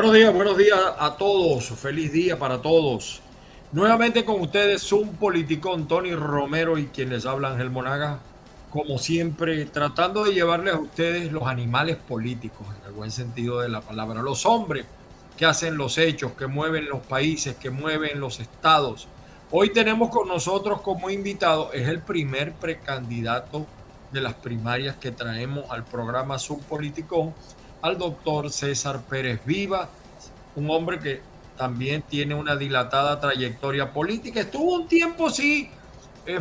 Buenos días a todos. Feliz día para todos. Nuevamente con ustedes un politicón, Tony Romero y quien les habla Ángel Monaga. Como siempre, tratando de llevarles a ustedes los animales políticos, en el buen sentido de la palabra. Los hombres que hacen los hechos, que mueven los países, que mueven los estados. Hoy tenemos con nosotros como invitado, es el primer precandidato de las primarias que traemos al programa Subpoliticón, al doctor César Pérez Viva, un hombre que también tiene una dilatada trayectoria política. Estuvo un tiempo, sí,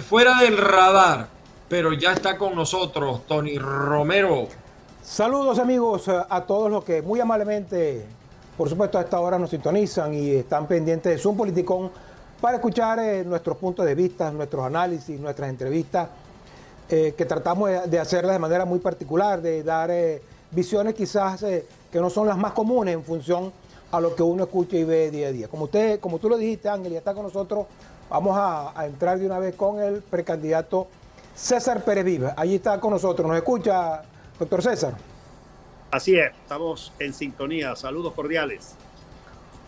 fuera del radar, pero ya está con nosotros, Tony Romero. Saludos amigos a todos los que muy amablemente, por supuesto a esta hora nos sintonizan y están pendientes de Zoom Politicón para escuchar nuestros puntos de vista, nuestros análisis, nuestras entrevistas, que tratamos de hacerlas de manera muy particular, de dar visiones quizás que no son las más comunes en función a lo que uno escucha y ve día a día. Como tú lo dijiste, Ángel, ya está con nosotros, vamos a entrar de una vez con el precandidato César Pérez Viva. Allí está con nosotros. ¿Nos escucha, doctor César? Así es, estamos en sintonía. Saludos cordiales.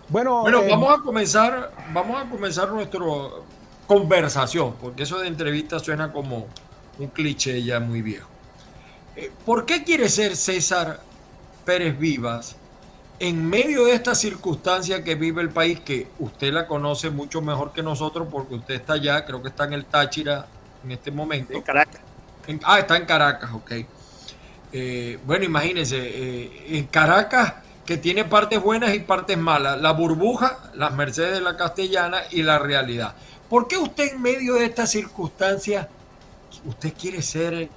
Bueno, vamos a comenzar nuestra conversación, porque eso de entrevista suena como un cliché ya muy viejo. ¿Por qué quiere ser César Pérez Vivas en medio de esta circunstancia que vive el país, que usted la conoce mucho mejor que nosotros porque usted está allá, creo que está en el Táchira en este momento? En Caracas. Está en Caracas, ok. Bueno, imagínense, en Caracas, que tiene partes buenas y partes malas, la burbuja, las Mercedes de la Castellana y la realidad. ¿Por qué usted en medio de esta circunstancia, usted quiere ser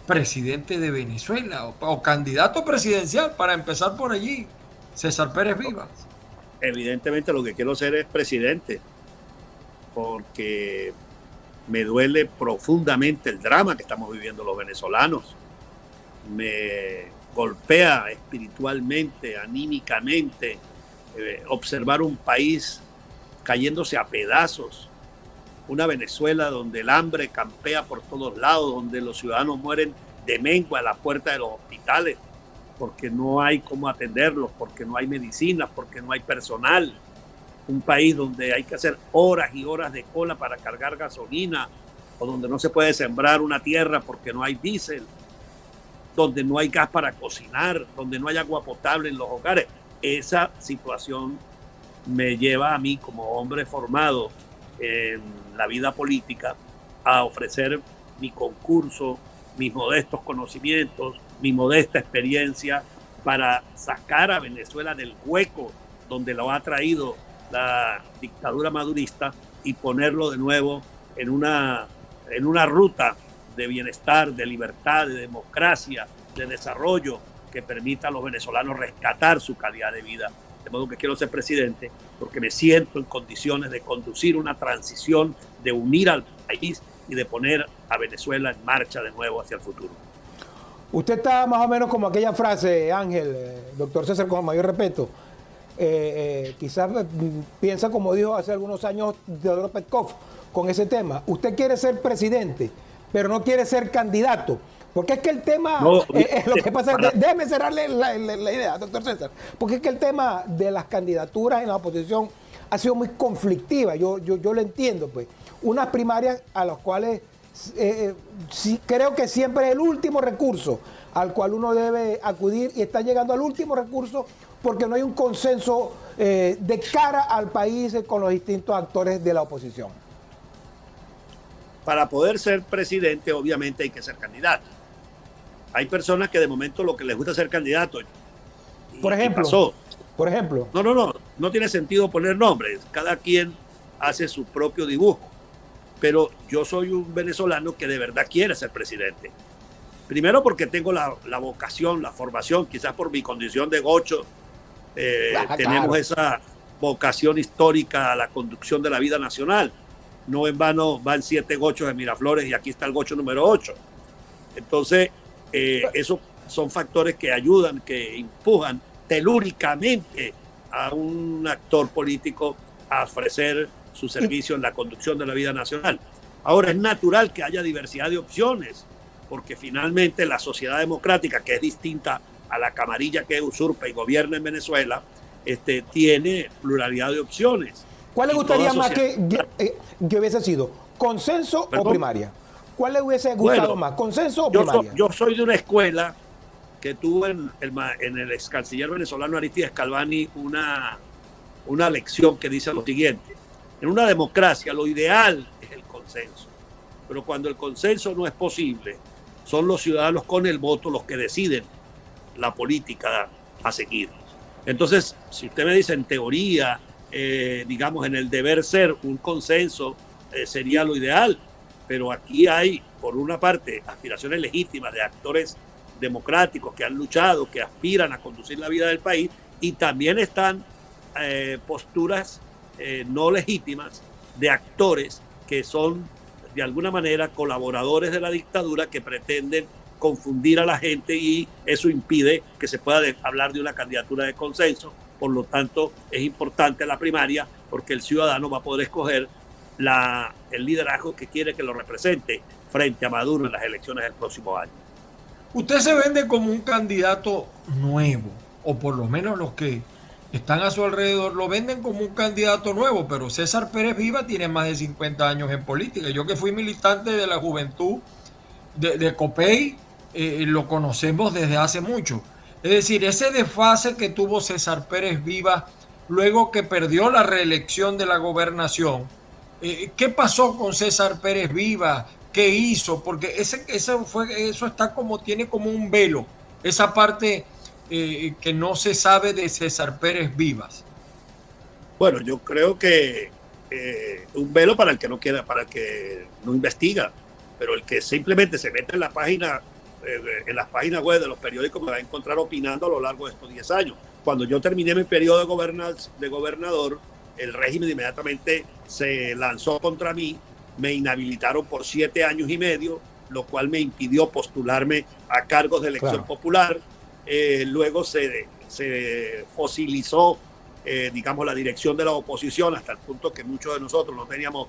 presidente de Venezuela o candidato presidencial, para empezar por allí, César Pérez Vivas? Evidentemente lo que quiero ser es presidente, porque me duele profundamente el drama que estamos viviendo los venezolanos. Me golpea espiritualmente, anímicamente, observar un país cayéndose a pedazos, una Venezuela donde el hambre campea por todos lados, donde los ciudadanos mueren de mengua a la puerta de los hospitales, porque no hay cómo atenderlos, porque no hay medicinas, porque no hay personal. Un país donde hay que hacer horas y horas de cola para cargar gasolina, o donde no se puede sembrar una tierra porque no hay diésel, donde no hay gas para cocinar, donde no hay agua potable en los hogares. Esa situación me lleva a mí, como hombre formado en la vida política, a ofrecer mi concurso, mis modestos conocimientos, mi modesta experiencia para sacar a Venezuela del hueco donde lo ha traído la dictadura madurista y ponerlo de nuevo en una ruta de bienestar, de libertad, de democracia, de desarrollo que permita a los venezolanos rescatar su calidad de vida. De modo que quiero ser presidente porque me siento en condiciones de conducir una transición, de unir al país y de poner a Venezuela en marcha de nuevo hacia el futuro. Usted está más o menos como aquella frase, Ángel, doctor César, con mayor respeto. Quizás piensa como dijo hace algunos años Teodoro Petkov con ese tema. Usted quiere ser presidente, pero no quiere ser candidato. Porque es que el tema, lo que pasa, déjeme cerrarle la idea, doctor César, porque es que el tema de las candidaturas en la oposición ha sido muy conflictiva, yo lo entiendo, pues. Unas primarias a las cuales sí, creo que siempre es el último recurso al cual uno debe acudir, y está llegando al último recurso porque no hay un consenso de cara al país con los distintos actores de la oposición. Para poder ser presidente, obviamente hay que ser candidato. Hay personas que de momento lo que les gusta es ser candidato. Por ejemplo. Pasó. Por ejemplo. No tiene sentido poner nombres. Cada quien hace su propio dibujo. Pero yo soy un venezolano que de verdad quiere ser presidente. Primero porque tengo la vocación, la formación, quizás por mi condición de gocho. Tenemos esa vocación histórica a la conducción de la vida nacional. No en vano van 7 gochos de Miraflores y aquí está el gocho número 8. Entonces, esos son factores que ayudan, que empujan telúricamente a un actor político a ofrecer su servicio en la conducción de la vida nacional. Ahora, es natural que haya diversidad de opciones, porque finalmente la sociedad democrática, que es distinta a la camarilla que usurpa y gobierna en Venezuela, tiene pluralidad de opciones. ¿Cuál le Y gustaría toda más sociedad- que hubiese sido? ¿Consenso ¿Perdón? o primaria? ¿Cuál le hubiese gustado más? ¿Consenso o primaria? Yo soy de una escuela que tuvo en el ex canciller venezolano Aristides Calvani una lección que dice lo siguiente: en una democracia lo ideal es el consenso, pero cuando el consenso no es posible, son los ciudadanos con el voto los que deciden la política a seguir. Entonces, si usted me dice en teoría, digamos en el deber ser, un consenso sería lo ideal, pero aquí hay, por una parte, aspiraciones legítimas de actores democráticos que han luchado, que aspiran a conducir la vida del país, y también están posturas no legítimas de actores que son de alguna manera colaboradores de la dictadura, que pretenden confundir a la gente, y eso impide que se pueda hablar de una candidatura de consenso. Por lo tanto, es importante la primaria, porque el ciudadano va a poder escoger el liderazgo que quiere que lo represente frente a Maduro en las elecciones del próximo año. Usted se vende como un candidato nuevo, o por lo menos los que están a su alrededor lo venden como un candidato nuevo, pero César Pérez Viva tiene más de 50 años en política. Yo, que fui militante de la juventud de COPEI, lo conocemos desde hace mucho. Es decir, ese desfase que tuvo César Pérez Viva luego que perdió la reelección de la gobernación, ¿qué pasó con César Pérez Viva? ¿Qué hizo? Porque eso está tiene como un velo, esa parte que no se sabe de César Pérez Vivas. Bueno, yo creo que un velo para el que no quiera, para el que no investiga, pero el que simplemente se mete en la página, en las páginas web de los periódicos, me va a encontrar opinando a lo largo de estos 10 años. Cuando yo terminé mi periodo de gobernador, el régimen inmediatamente se lanzó contra mí, me inhabilitaron por 7 años y medio, lo cual me impidió postularme a cargos de elección popular. Luego se fosilizó, digamos, la dirección de la oposición, hasta el punto que muchos de nosotros no teníamos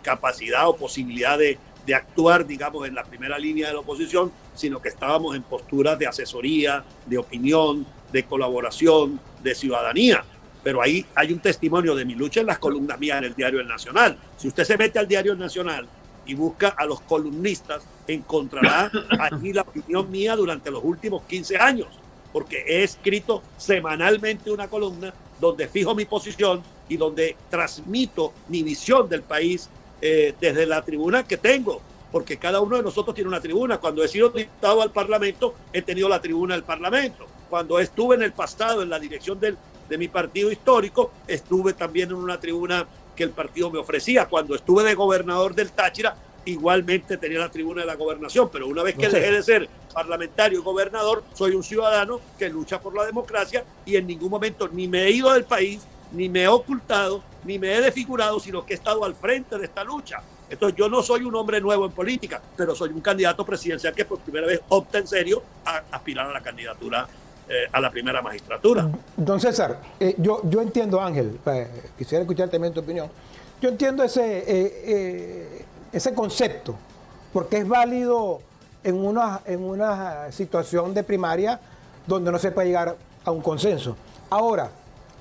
capacidad o posibilidad de actuar, digamos, en la primera línea de la oposición, sino que estábamos en posturas de asesoría, de opinión, de colaboración, de ciudadanía. Pero ahí hay un testimonio de mi lucha en las columnas mías en el diario El Nacional. Si usted se mete al diario El Nacional y busca a los columnistas, encontrará allí la opinión mía durante los últimos 15 años, porque he escrito semanalmente una columna donde fijo mi posición y donde transmito mi visión del país desde la tribuna que tengo, porque cada uno de nosotros tiene una tribuna. Cuando he sido diputado al Parlamento, he tenido la tribuna del Parlamento. Cuando estuve en el pasado en la dirección de mi partido histórico, estuve también en una tribuna que el partido me ofrecía. Cuando estuve de gobernador del Táchira, igualmente tenía la tribuna de la gobernación, pero una vez que dejé de ser parlamentario y gobernador, soy un ciudadano que lucha por la democracia, y en ningún momento ni me he ido del país, ni me he ocultado, ni me he desfigurado, sino que he estado al frente de esta lucha. Entonces, yo no soy un hombre nuevo en política, pero soy un candidato presidencial que por primera vez opta en serio a aspirar a la candidatura a la primera magistratura. Don César, yo entiendo, Ángel, quisiera escuchar también tu opinión. Yo entiendo ese concepto, porque es válido en una situación de primaria donde no se puede llegar a un consenso. Ahora,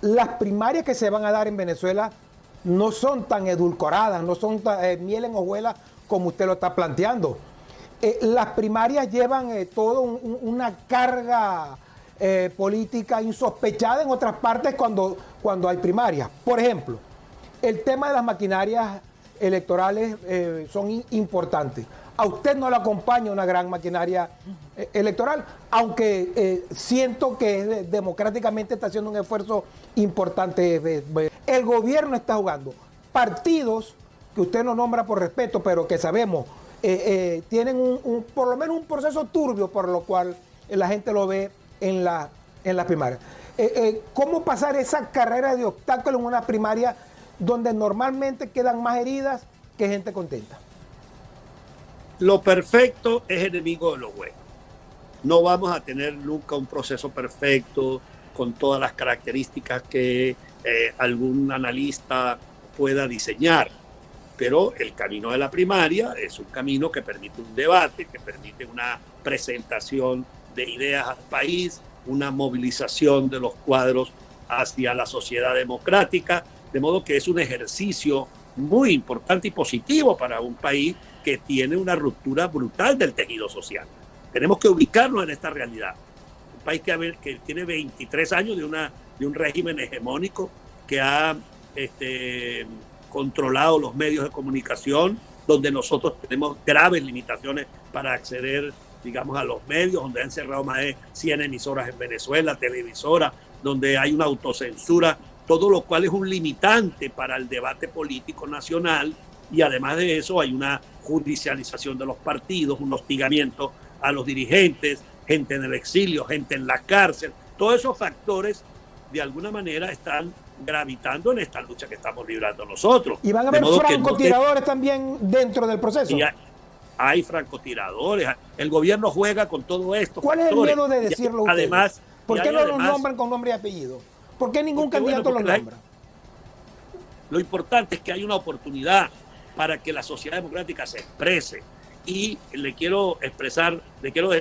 las primarias que se van a dar en Venezuela no son tan edulcoradas, no son tan miel en hojuelas como usted lo está planteando. Las primarias llevan una carga política insospechada en otras partes cuando hay primarias. Por ejemplo, el tema de las maquinarias electorales son importantes. A usted no le acompaña una gran maquinaria electoral, aunque siento que democráticamente está haciendo un esfuerzo importante. El gobierno está jugando. Partidos que usted no nombra por respeto, pero que sabemos tienen por lo menos un proceso turbio, por lo cual la gente lo ve en la primaria. ¿Cómo pasar esa carrera de obstáculos en una primaria donde normalmente quedan más heridas que gente contenta? Lo perfecto es enemigo de lo bueno. No vamos a tener nunca un proceso perfecto con todas las características que algún analista pueda diseñar. Pero el camino de la primaria es un camino que permite un debate, que permite una presentación de ideas al país, una movilización de los cuadros hacia la sociedad democrática, de modo que es un ejercicio muy importante y positivo para un país que tiene una ruptura brutal del tejido social. Tenemos que ubicarnos en esta realidad. Un país que tiene 23 años de un régimen hegemónico que ha controlado los medios de comunicación, donde nosotros tenemos graves limitaciones para acceder, digamos, a los medios, donde han cerrado más de 100 emisoras en Venezuela, televisoras, donde hay una autocensura, todo lo cual es un limitante para el debate político nacional, y además de eso hay una judicialización de los partidos, un hostigamiento a los dirigentes, gente en el exilio, gente en la cárcel. Todos esos factores de alguna manera están gravitando en esta lucha que estamos librando nosotros. Y van a haber francotiradores también dentro del proceso. Hay francotiradores, el gobierno juega con todo esto. ¿Cuál es el miedo de decirlo ustedes? Además, ¿por qué no los nombran con nombre y apellido? ¿Por qué ningún candidato los nombra? Lo importante es que hay una oportunidad para que la sociedad democrática se exprese, y le quiero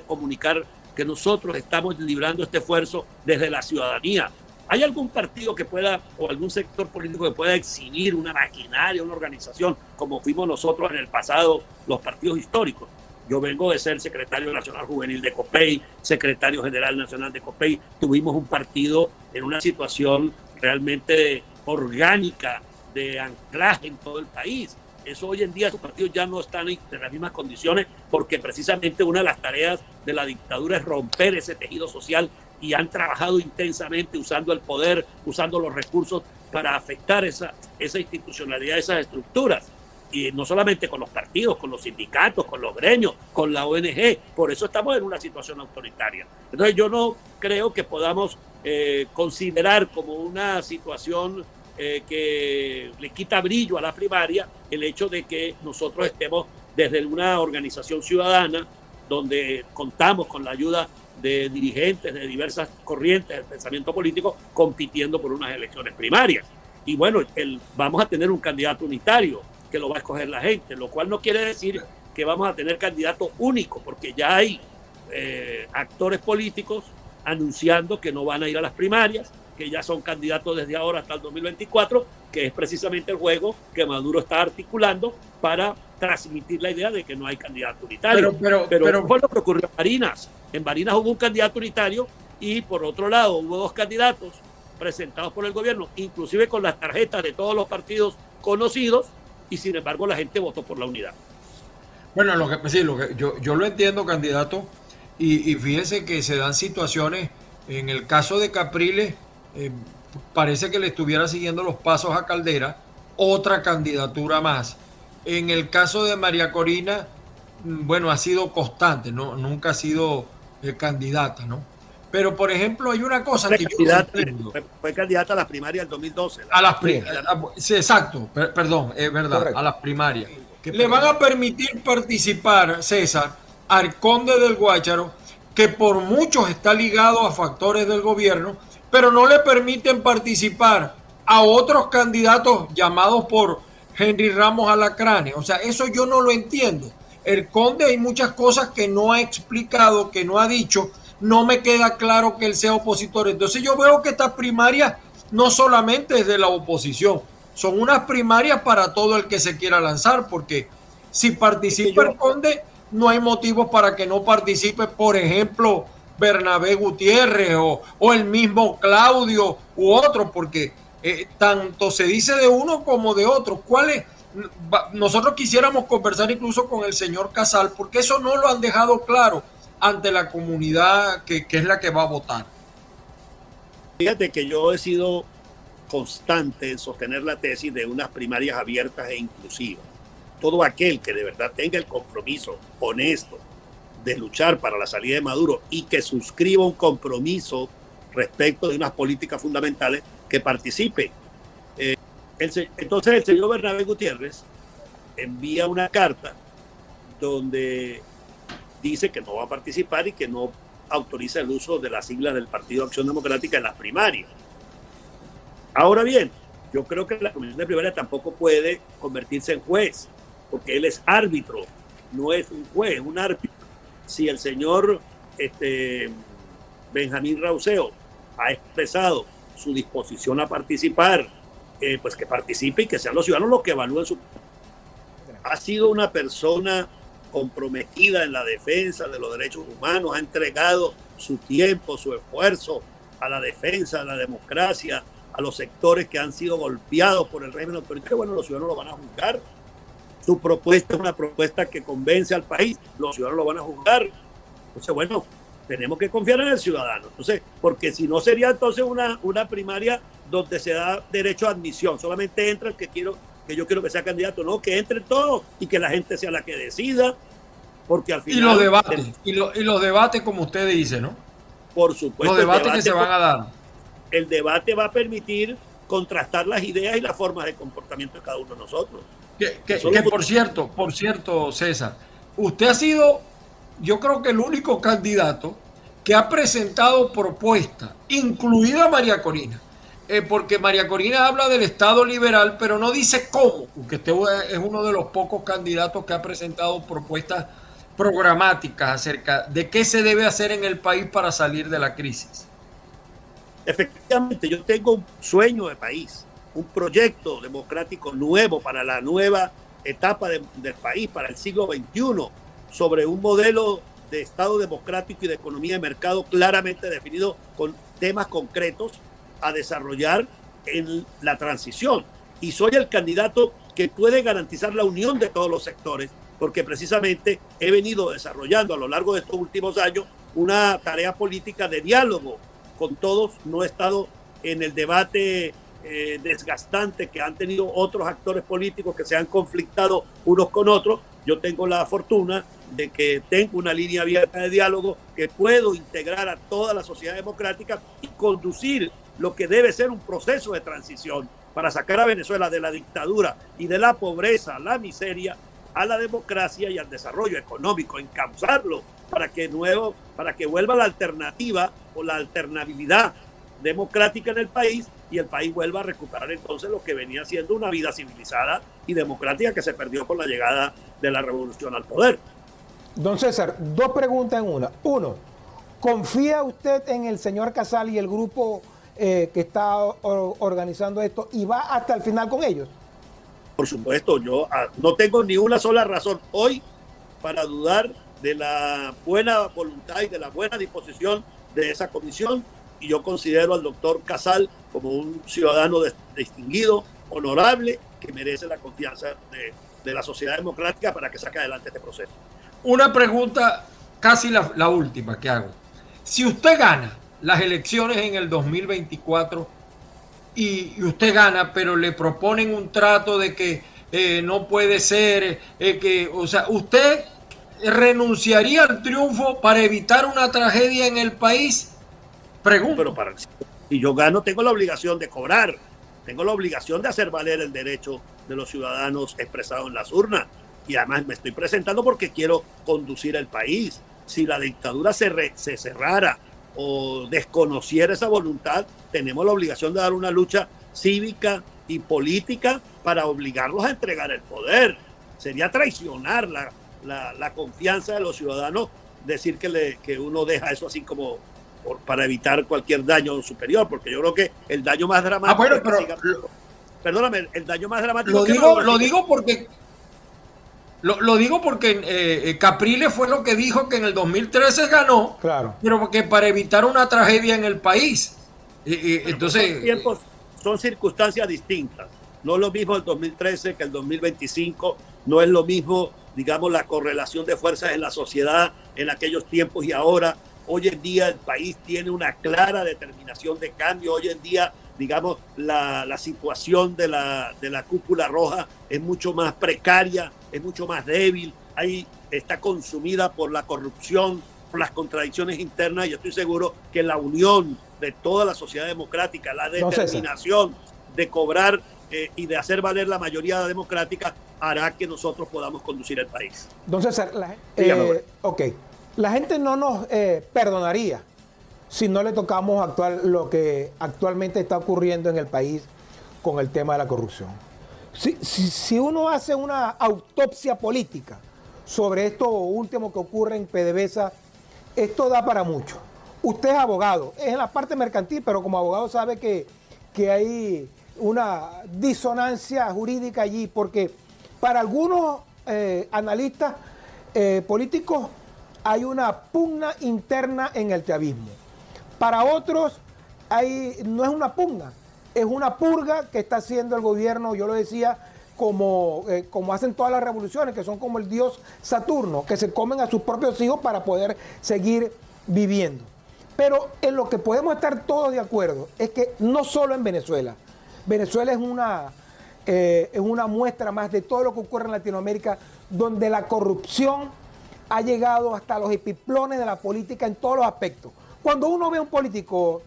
comunicar que nosotros estamos librando este esfuerzo desde la ciudadanía. ¿Hay algún partido que pueda, o algún sector político que pueda exhibir una maquinaria, una organización, como fuimos nosotros en el pasado, los partidos históricos? Yo vengo de ser secretario nacional juvenil de COPEI, secretario general nacional de COPEI. Tuvimos un partido en una situación realmente orgánica de anclaje en todo el país. Eso hoy en día, esos partidos ya no están en las mismas condiciones, porque precisamente una de las tareas de la dictadura es romper ese tejido social, y han trabajado intensamente usando el poder, usando los recursos para afectar esa institucionalidad, esas estructuras. Y no solamente con los partidos, con los sindicatos, con los gremios, con la ONG. Por eso estamos en una situación autoritaria. Entonces yo no creo que podamos considerar como una situación que le quita brillo a la primaria el hecho de que nosotros estemos desde una organización ciudadana donde contamos con la ayuda de dirigentes de diversas corrientes del pensamiento político, compitiendo por unas elecciones primarias. Y bueno, vamos a tener un candidato unitario que lo va a escoger la gente, lo cual no quiere decir que vamos a tener candidato único, porque ya hay actores políticos anunciando que no van a ir a las primarias, que ya son candidatos desde ahora hasta el 2024, que es precisamente el juego que Maduro está articulando para transmitir la idea de que no hay candidato unitario. Pero fue lo que ocurrió en Barinas. En Barinas hubo un candidato unitario, y por otro lado hubo dos candidatos presentados por el gobierno, inclusive con las tarjetas de todos los partidos conocidos, y sin embargo la gente votó por la unidad. Bueno, yo lo entiendo, candidato, y fíjense que se dan situaciones. En el caso de Capriles, parece que le estuviera siguiendo los pasos a Caldera, otra candidatura más. En el caso de María Corina, bueno, ha sido constante, ¿no? Nunca ha sido candidata, ¿no? Pero, por ejemplo, hay una cosa que fue candidata a las primarias del 2012. Sí, exacto, perdón, es verdad, correcto. A las primarias. Le van a permitir participar, César, al conde del Guácharo, que por muchos está ligado a factores del gobierno, pero no le permiten participar a otros candidatos llamados por Henry Ramos Alacranes. O sea, eso yo no lo entiendo. El conde hay muchas cosas que no ha explicado, que no ha dicho. No me queda claro que él sea opositor. Entonces yo veo que estas primarias no solamente es de la oposición, son unas primarias para todo el que se quiera lanzar, porque si participa el conde, no hay motivos para que no participe, por ejemplo, Bernabé Gutiérrez o el mismo Claudio u otro, porque tanto se dice de uno como de otro. Nosotros quisiéramos conversar incluso con el señor Casal, porque eso no lo han dejado claro ante la comunidad que es la que va a votar. Fíjate que yo he sido constante en sostener la tesis de unas primarias abiertas e inclusivas. Todo aquel que de verdad tenga el compromiso honesto de luchar para la salida de Maduro y que suscriba un compromiso respecto de unas políticas fundamentales, que participe. Entonces el señor Bernabé Gutiérrez envía una carta donde dice que no va a participar y que no autoriza el uso de las siglas del Partido Acción Democrática en las primarias. Ahora bien, yo creo que la Comisión de Primaria tampoco puede convertirse en juez, porque él es árbitro, no es un juez, es un árbitro. Si el señor Benjamín Rauseo ha expresado su disposición a participar, pues que participe y que sean los ciudadanos los que evalúen su... Ha sido una persona comprometida en la defensa de los derechos humanos, ha entregado su tiempo, su esfuerzo a la defensa de la democracia, a los sectores que han sido golpeados por el régimen autoritario. Bueno, los ciudadanos lo van a juzgar. Su propuesta es una propuesta que convence al país, los ciudadanos lo van a juzgar. Entonces, bueno, tenemos que confiar en el ciudadano. Entonces, porque si no sería entonces una primaria donde se da derecho a admisión. Solamente entra el que yo quiero que sea candidato, no, que entre todos y que la gente sea la que decida, porque al final... Y los debates, como usted dice, ¿no? Por supuesto. Los debates que se van a dar. El debate va a permitir contrastar las ideas y las formas de comportamiento de cada uno de nosotros. Que por cierto, César, usted ha sido, yo creo que el único candidato que ha presentado propuestas, incluida María Corina, porque María Corina habla del Estado liberal, pero no dice cómo, porque usted es uno de los pocos candidatos que ha presentado propuestas programáticas acerca de qué se debe hacer en el país para salir de la crisis. Efectivamente, yo tengo un sueño de país, un proyecto democrático nuevo para la nueva etapa del país, para el siglo XXI, sobre un modelo de Estado democrático y de economía de mercado claramente definido con temas concretos a desarrollar en la transición. Y soy el candidato que puede garantizar la unión de todos los sectores, porque precisamente he venido desarrollando a lo largo de estos últimos años una tarea política de diálogo con todos. No he estado en el debate desgastante que han tenido otros actores políticos que se han conflictado unos con otros. Yo tengo la fortuna de que tengo una línea abierta de diálogo, que puedo integrar a toda la sociedad democrática y conducir lo que debe ser un proceso de transición para sacar a Venezuela de la dictadura y de la pobreza, la miseria, a la democracia y al desarrollo económico, encauzarlo para que vuelva la alternativa o la alternabilidad democrática en el país, y el país vuelva a recuperar entonces lo que venía siendo una vida civilizada y democrática que se perdió con la llegada de la revolución al poder. Don César, dos preguntas en una. Uno, ¿confía usted en el señor Casal y el grupo que está organizando esto y va hasta el final con ellos? Por supuesto, yo no tengo ni una sola razón hoy para dudar de la buena voluntad y de la buena disposición de esa comisión, y yo considero al doctor Casal como un ciudadano distinguido, honorable, que merece la confianza de la sociedad democrática para que saque adelante este proceso. Una pregunta, casi la última que hago. Si usted gana las elecciones en el 2024 y usted gana, pero le proponen un trato de que no puede ser, o sea, ¿usted renunciaría al triunfo para evitar una tragedia en el país? Pregunto. Pero si yo gano, tengo la obligación de cobrar, tengo la obligación de hacer valer el derecho de los ciudadanos expresado en las urnas, y además me estoy presentando porque quiero conducir el país. Si la dictadura se cerrara o desconociera esa voluntad, tenemos la obligación de dar una lucha cívica y política para obligarlos a entregar el poder. Sería traicionar la confianza de los ciudadanos decir que uno deja eso así como para evitar cualquier daño superior, porque yo creo que el daño más dramático... perdóname, el daño más dramático... Lo digo porque Capriles fue lo que dijo que en el 2013 ganó, claro, pero porque para evitar una tragedia en el país. Entonces, son circunstancias distintas. No es lo mismo el 2013 que el 2025, no es lo mismo, digamos, la correlación de fuerzas en la sociedad en aquellos tiempos y ahora. Hoy en día el país tiene una clara determinación de cambio. Hoy en día, digamos, la situación de la cúpula roja es mucho más precaria, es mucho más débil. Ahí está consumida por la corrupción, por las contradicciones internas, y yo estoy seguro que la unión de toda la sociedad democrática, la determinación de cobrar y de hacer valer la mayoría democrática hará que nosotros podamos conducir el país. Don César, la gente no nos perdonaría si no le tocamos actuar lo que actualmente está ocurriendo en el país con el tema de la corrupción. Si uno hace una autopsia política sobre esto último que ocurre en PDVSA, esto da para mucho. Usted es abogado, es en la parte mercantil, pero como abogado sabe que hay una disonancia jurídica allí, porque para algunos analistas políticos hay una pugna interna en el chavismo. Para otros no es una pugna, es una purga que está haciendo el gobierno, yo lo decía, como hacen todas las revoluciones, que son como el dios Saturno, que se comen a sus propios hijos para poder seguir viviendo. Pero en lo que podemos estar todos de acuerdo es que no solo en Venezuela. Venezuela es una muestra más de todo lo que ocurre en Latinoamérica, donde la corrupción ha llegado hasta los epiplones de la política en todos los aspectos. Cuando uno ve a un político,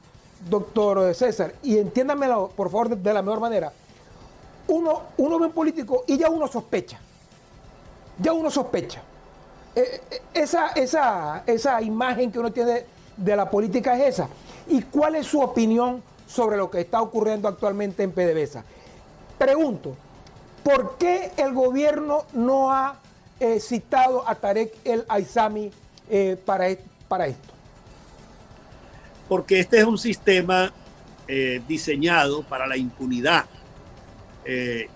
doctor César, y entiéndanmelo por favor de la mejor manera, uno ve a un político y ya uno sospecha. Ya uno sospecha. Esa imagen que uno tiene de la política es esa. ¿Y cuál es su opinión sobre lo que está ocurriendo actualmente en PDVSA? Pregunto, ¿por qué el gobierno no ha citado a Tarek El Aissami para esto? Porque este es un sistema diseñado para la impunidad.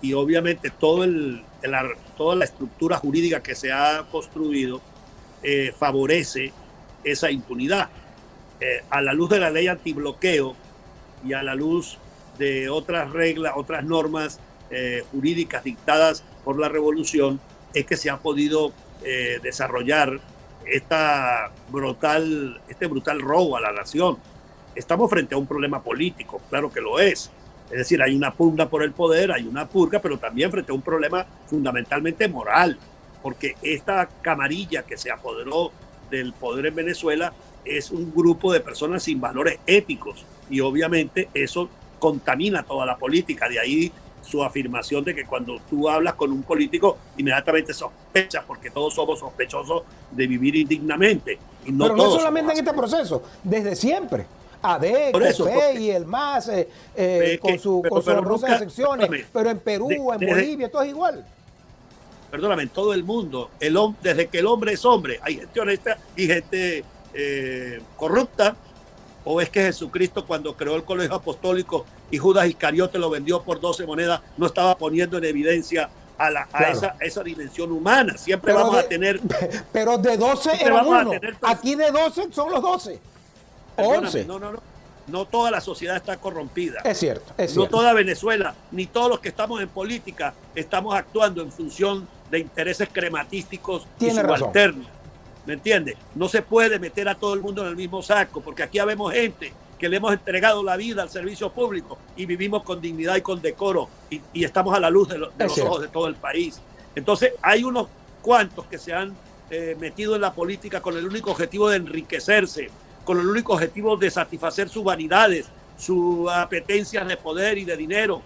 Y obviamente toda la estructura jurídica que se ha construido favorece esa impunidad. A la luz de la ley antibloqueo y a la luz de otras reglas, otras normas jurídicas dictadas por la revolución, es que se ha podido desarrollar este brutal robo a la nación. Estamos frente a un problema político, claro que lo es. Es decir, hay una pugna por el poder, hay una purga, pero también frente a un problema fundamentalmente moral, porque esta camarilla que se apoderó del poder en Venezuela es un grupo de personas sin valores éticos y obviamente eso contamina toda la política. De ahí su afirmación de que cuando tú hablas con un político inmediatamente sospechas, porque todos somos sospechosos de vivir indignamente. Y no, pero no solamente en este proceso, desde siempre. ADEC, COPEI y el MAS, con sus honrosas secciones, pero en Perú, en Bolivia, todo es igual. Perdóname, en todo el mundo, desde que el hombre es hombre, hay gente honesta y gente corrupta. ¿O es que Jesucristo, cuando creó el colegio apostólico y Judas Iscariote lo vendió por 12 monedas, no estaba poniendo en evidencia a esa dimensión humana? Siempre pero vamos a tener... Pero de 12 era uno. Aquí de 12 son los 12. 11. No toda la sociedad está corrompida. Es cierto. No toda Venezuela, ni todos los que estamos en política, estamos actuando en función de intereses crematísticos y subalternos. ¿Me entiendes? No se puede meter a todo el mundo en el mismo saco, porque aquí habemos gente que le hemos entregado la vida al servicio público y vivimos con dignidad y con decoro y estamos a la luz de los ojos de todo el país. Entonces hay unos cuantos que se han metido en la política con el único objetivo de enriquecerse, con el único objetivo de satisfacer sus vanidades, sus apetencias de poder y de dinero,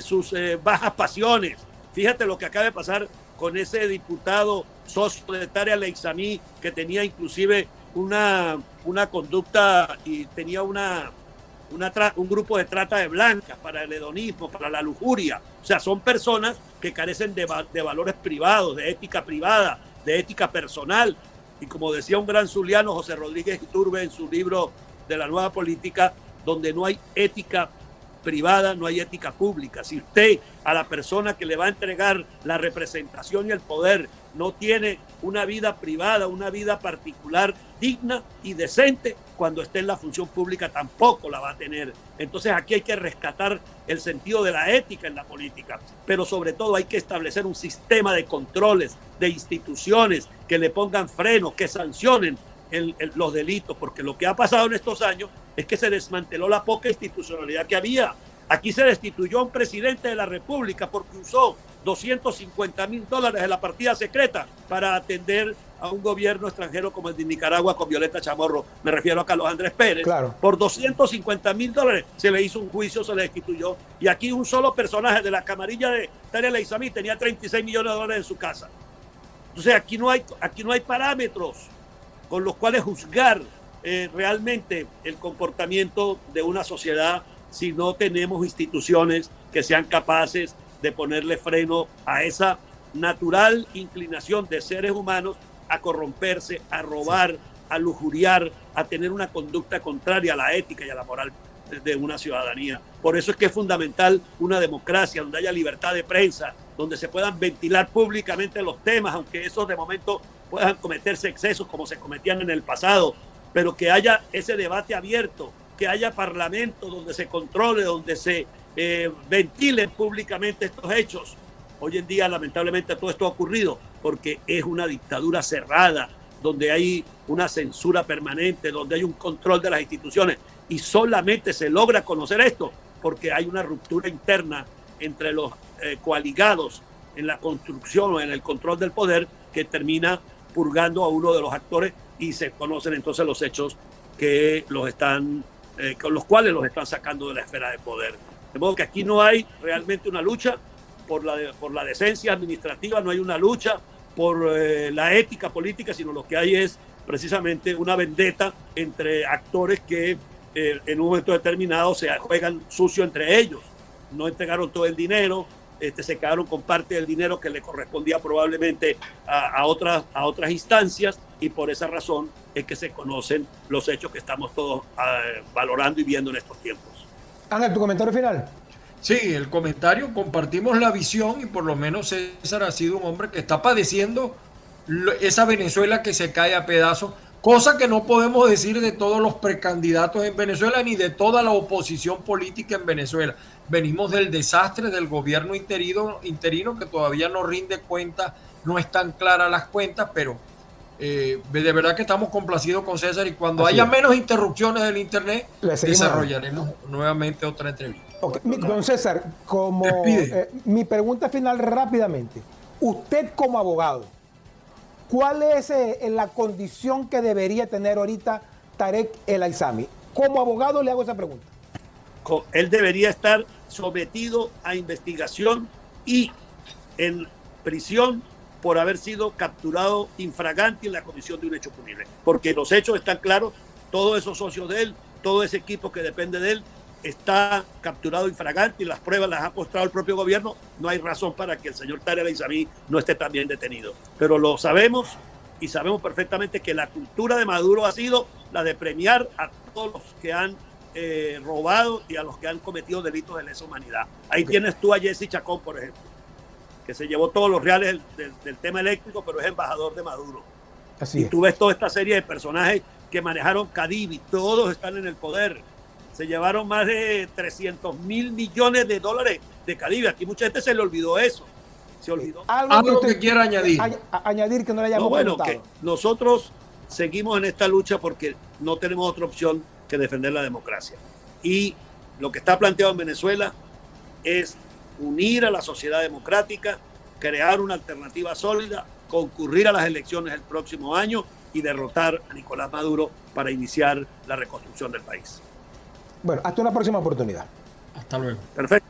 sus bajas pasiones. Fíjate lo que acaba de pasar con ese diputado socio de Tarek El Aissami, que tenía inclusive una conducta y tenía un grupo de trata de blancas para el hedonismo, para la lujuria. O sea, son personas que carecen de valores privados, de ética privada, de ética personal. Y como decía un gran zuliano, José Rodríguez Iturbe, en su libro de la nueva política, donde no hay ética privada, no hay ética pública. Si usted a la persona que le va a entregar la representación y el poder no tiene una vida privada, una vida particular digna y decente, cuando esté en la función pública tampoco la va a tener. Entonces aquí hay que rescatar el sentido de la ética en la política, pero sobre todo hay que establecer un sistema de controles, de instituciones que le pongan frenos, que sancionen los delitos, porque lo que ha pasado en estos años es que se desmanteló la poca institucionalidad que había. Aquí se destituyó a un presidente de la República porque usó $250,000 de la partida secreta para atender a un gobierno extranjero como el de Nicaragua con Violeta Chamorro. Me refiero a Carlos Andrés Pérez. Claro. Por $250,000 se le hizo un juicio, se le destituyó. Y aquí un solo personaje de la camarilla de Tarek El Aissami tenía $36 millones en su casa. Entonces aquí no hay parámetros con los cuales juzgar realmente el comportamiento de una sociedad si no tenemos instituciones que sean capaces de ponerle freno a esa natural inclinación de seres humanos a corromperse, a robar, a lujuriar, a tener una conducta contraria a la ética y a la moral de una ciudadanía. Por eso es que es fundamental una democracia donde haya libertad de prensa, donde se puedan ventilar públicamente los temas, aunque esos de momento puedan cometerse excesos como se cometían en el pasado, pero que haya ese debate abierto, que haya parlamento donde se controle, donde se ventilen públicamente estos hechos. Hoy en día, lamentablemente, todo esto ha ocurrido porque es una dictadura cerrada, donde hay una censura permanente, donde hay un control de las instituciones, y solamente se logra conocer esto porque hay una ruptura interna entre los coaligados en la construcción o en el control del poder, que termina purgando a uno de los actores, y se conocen entonces los hechos que con los cuales los están sacando de la esfera de poder. De modo que aquí no hay realmente una lucha por la decencia administrativa, no hay una lucha por la ética política, sino lo que hay es precisamente una vendetta entre actores que en un momento determinado se juegan sucio entre ellos. No entregaron todo el dinero, se quedaron con parte del dinero que le correspondía probablemente a otras instancias, y por esa razón es que se conocen los hechos que estamos todos valorando y viendo en estos tiempos. Ángel, ¿tu comentario final? Sí, el comentario, compartimos la visión, y por lo menos César ha sido un hombre que está padeciendo esa Venezuela que se cae a pedazos, cosa que no podemos decir de todos los precandidatos en Venezuela ni de toda la oposición política en Venezuela. Venimos del desastre del gobierno interino que todavía no rinde cuentas, no están claras las cuentas, pero de verdad que estamos complacidos con César, y cuando haya menos interrupciones del internet desarrollaremos nuevamente otra entrevista. Okay. Don César, mi pregunta final rápidamente. Usted como abogado, ¿cuál es la condición que debería tener ahorita Tarek El Aizami? Como abogado le hago esa pregunta. Él debería estar sometido a investigación y en prisión por haber sido capturado infraganti en la comisión de un hecho punible. Porque los hechos están claros, todos esos socios de él, todo ese equipo que depende de él, está capturado infraganti, las pruebas las ha mostrado el propio gobierno. No hay razón para que el señor Tarek El Aizami no esté también detenido. Pero lo sabemos, y sabemos perfectamente que la cultura de Maduro ha sido la de premiar a todos los que han robado y a los que han cometido delitos de lesa humanidad. Ahí tienes tú a Jesse Chacón, por ejemplo, que se llevó todos los reales del tema eléctrico, pero es embajador de Maduro. Así es. Tú ves toda esta serie de personajes que manejaron Cadivi, todos están en el poder. Se llevaron más de 300 mil millones de dólares de Cadivi. Aquí mucha gente se le olvidó eso. Se olvidó. ¿Algo que quiera añadir? Añadir que no le hayamos preguntado. Que nosotros seguimos en esta lucha porque no tenemos otra opción que defender la democracia. Y lo que está planteado en Venezuela es unir a la sociedad democrática, crear una alternativa sólida, concurrir a las elecciones el próximo año y derrotar a Nicolás Maduro para iniciar la reconstrucción del país. Bueno, hasta una próxima oportunidad. Hasta luego. Perfecto.